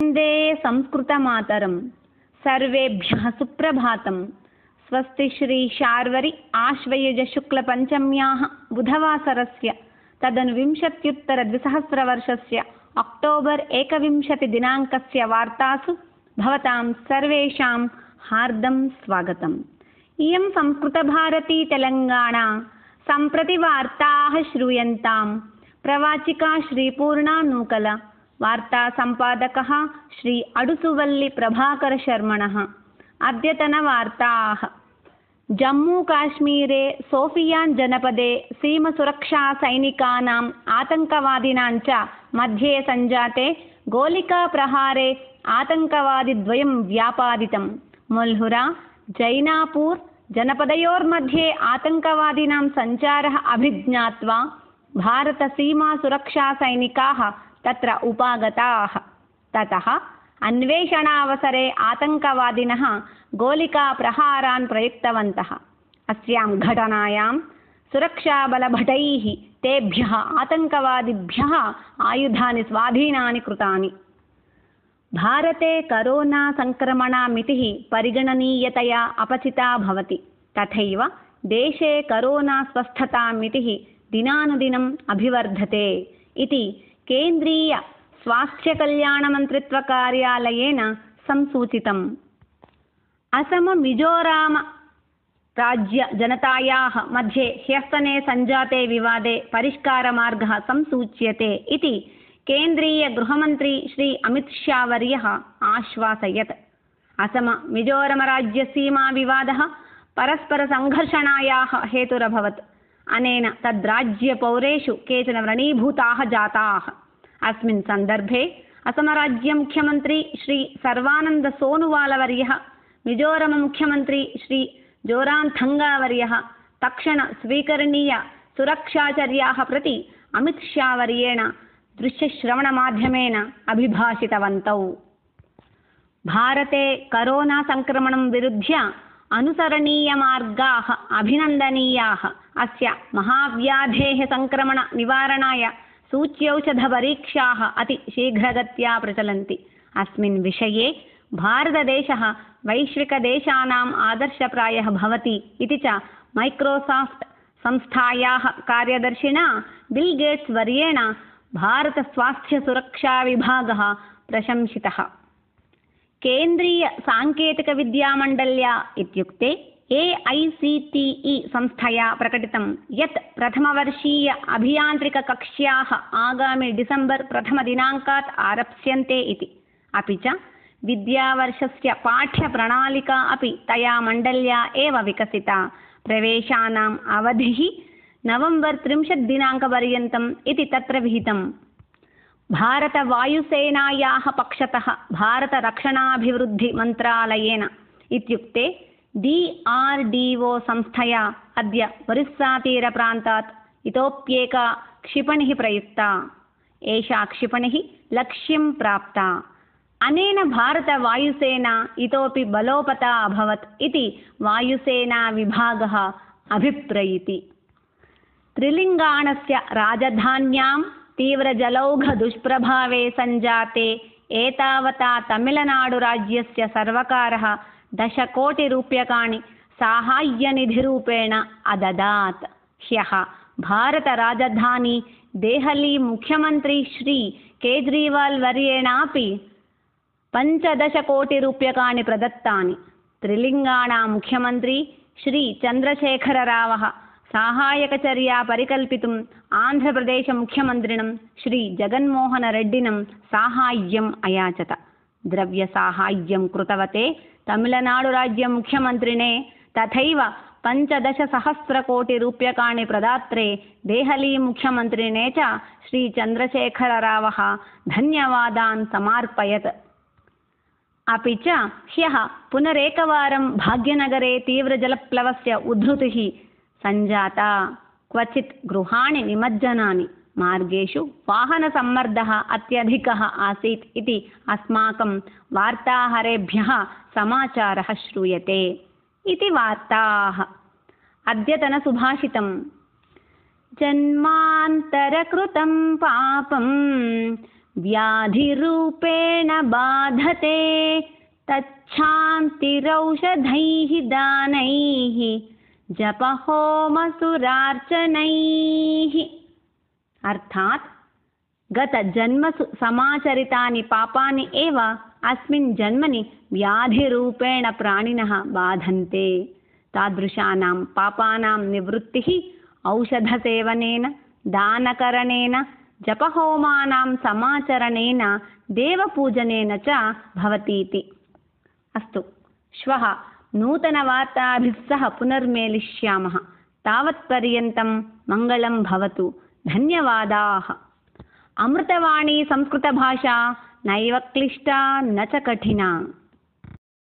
वन्दे संस्कृतमातरं सर्वेभ्यः सुप्रभातं। स्वस्ति श्री शार्वरि आश्वयुज शुक्लपञ्चम्याः बुधवासरस्य तदनुविंशत्युत्तरद्विसहस्रवर्षस्य अक्टोबर् 21 दिनाङ्कस्य वार्तासु भवतां सर्वेषां हार्दं स्वागतम्। इयं संस्कृतभारती तेलङ्गाणा सम्प्रति वार्ताः श्रूयन्तां। प्रवाचिका श्रीपूर्णा नूकला, वार्ता सम्पादकः श्री अडुसुवल्ली प्रभाकर शर्मणः। अद्यतनवार्ताः। जम्मूकाश्मीरे सोफियान् जनपदे सीमसुरक्षासैनिकानाम् आतङ्कवादिनां च मध्ये सञ्जाते गोलिकाप्रहारे आतङ्कवादिद्वयं व्यापादितं। मुल्हुरा जैनापूर् जनपदयोर्मध्ये आतङ्कवादिनां सञ्चारः अभिज्ञात्वा भारतसीमासुरक्षासैनिकाः तत्र उपागताः। ततः अन्वेषणावसरे आतङ्कवादिनः गोलिकाप्रहारान् प्रयुक्तवन्तः। अस्यां घटनायां सुरक्षाबलभटैः तेभ्यः आतङ्कवादिभ्यः आयुधानि स्वाधीनानि कृतानि। भारते करोना संक्रमणमितिः परिगणनीयतया अपचिता भवति। तथैव देशे करोना स्वस्थतामितिः दिनानुदिनम् अभिवर्धते इति केन्द्रीय स्वास्थ्यकल्याणमन्त्रित्वकार्यालयेन संसूचितम्। असम मिजोराम राज्य जनतायाः मध्ये ह्यस्तने सञ्जाते विवादे परिष्कारमार्गः संसूच्यते इति केन्द्रीय गृहमन्त्री श्री अमित शाह वर्यः आश्वासयत्। असम मिजोरम राज्य सीमा विवादः परस्परसङ्घर्षणायाः हेतुरभवत्। अनेन तद्राज्यपौरेषु केचन व्रणीभूताः जाताः। अस्मिन् सन्दर्भे असमराज्य मुख्यमन्त्री श्री सर्वानन्द सोनुवालवर्यः मिजोरम मुख्यमन्त्री श्री जोरामथंगावर्यः तक्षण स्वीकरणीय सुरक्षाचर्याः प्रति अमित शाह वर्येण दृश्यश्रवणमाध्यमेन अभिभाषितवन्तौ। भारते करोना संक्रमणं विरुध्य अनुसरणीयमार्गाः अभिनन्दनीयाः। अस्य महाव्याधेः संक्रमण निवारणाय सूच्यौषधपरीक्षाः अतिशीघ्रगत्या प्रचलन्ति। अस्मिन् विषये भारतदेशः वैश्विकदेशानाम् आदर्शप्रायः भवति इति च माइक्रोसॉफ्ट संस्थायाः कार्यदर्शिना बिल गेट्स् वर्येण भारतस्वास्थ्यसुरक्षाविभागः प्रशंसितः। केन्द्रीय साङ्केतिकविद्यामण्डल्या इत्युक्ते AICTE संस्थया प्रकटितं यत् प्रथमवर्षीय अभियान्त्रिककक्ष्याः आगामि डिसेम्बर् 1 दिनाङ्कात् आरप्स्यन्ते इति। अपि च विद्यावर्षस्य पाठ्यप्रणालिका अपि तया मण्डल्या एव विकसिता। प्रवेशानाम् अवधिः नवम्बर् 30 दिनाङ्कपर्यन्तम् इति तत्र विहितम्। भारतवायुसेनायाः पक्षतः भारतरक्षणाभिवृद्धिमन्त्रालयेन इत्युक्ते DRDO संस्थया अद्य ओरिस्सातीरप्रान्तात् इतोप्येका क्षिपणिः प्रयुक्ता। एषा क्षिपणिः लक्ष्यं प्राप्ता। अनेन भारतवायुसेना इतोपि बलोपता अभवत् इति वायुसेनाविभागः अभिप्रैति। त्रिलिङ्गाणस्य राजधान्यां तीव्रजलौघदुष्प्रभावे सञ्जाते एतावता तमिळनाडुराज्यस्य सर्वकारः 10 कोटिरूप्यकाणि साहाय्यनिधिरूपेण अददात्। ह्यः भारतराजधानी देहली मुख्यमन्त्री श्री केज्रीवाल् वर्येणापि 15 कोटिरूप्यकाणि प्रदत्तानि। त्रिलिङ्गाणा मुख्यमन्त्री श्री चन्द्रशेखररावः साहाय्यकचर्या परिकल्पितुम् आन्ध्रप्रदेशमुख्यमन्त्रिणं श्री जगन्मोहनरेड्डिनं साहाय्यम् अयाचत। द्रव्यसाहाय्यं कृतवते तमिळनाडुराज्यमुख्यमन्त्रिणे तथैव 15,000 कोटिरूप्यकाणि प्रदात्रे देहली मुख्यमन्त्रिणे च श्री चन्द्रशेखररावः धन्यवादान् समार्पयत्। अपि च ह्यः पुनरेकवारं भाग्यनगरे तीव्रजलप्लवस्य उद्धृतिः सञ्जाता। क्वचित् गृहाणि निमज्जनानि। मार्गेषु वाहनसम्मर्दः अत्यधिकः आसीत् इति अस्माकं वार्ताहरेभ्यः समाचारः श्रूयते इति वार्ताः। अद्यतनसुभाषितम्। जन्मान्तरकृतं पापं व्याधिरूपेण बाधते तच्छान्तिरौषधैः दानैः जपहोमसुरार्चनैः। अर्थात् गतजन्मसु समाचरितानि पापानि एव अस्मिन् जन्मनि व्याधिरूपेण प्राणिनः बाधन्ते। तादृशानां पापानां निवृत्तिः औषधसेवनेन, दानकरणेन, जपहोमानां समाचरणेन, देवपूजनेन च भवतीति। अस्तु, श्वः नूतनवार्ताभिः सह पुनर्मेलिष्यामः। तावत्पर्यन्तं मङ्गलं भवतु। धन्यवादाः। अमृतवाणी संस्कृतभाषा नैव क्लिष्टा न च कठिना।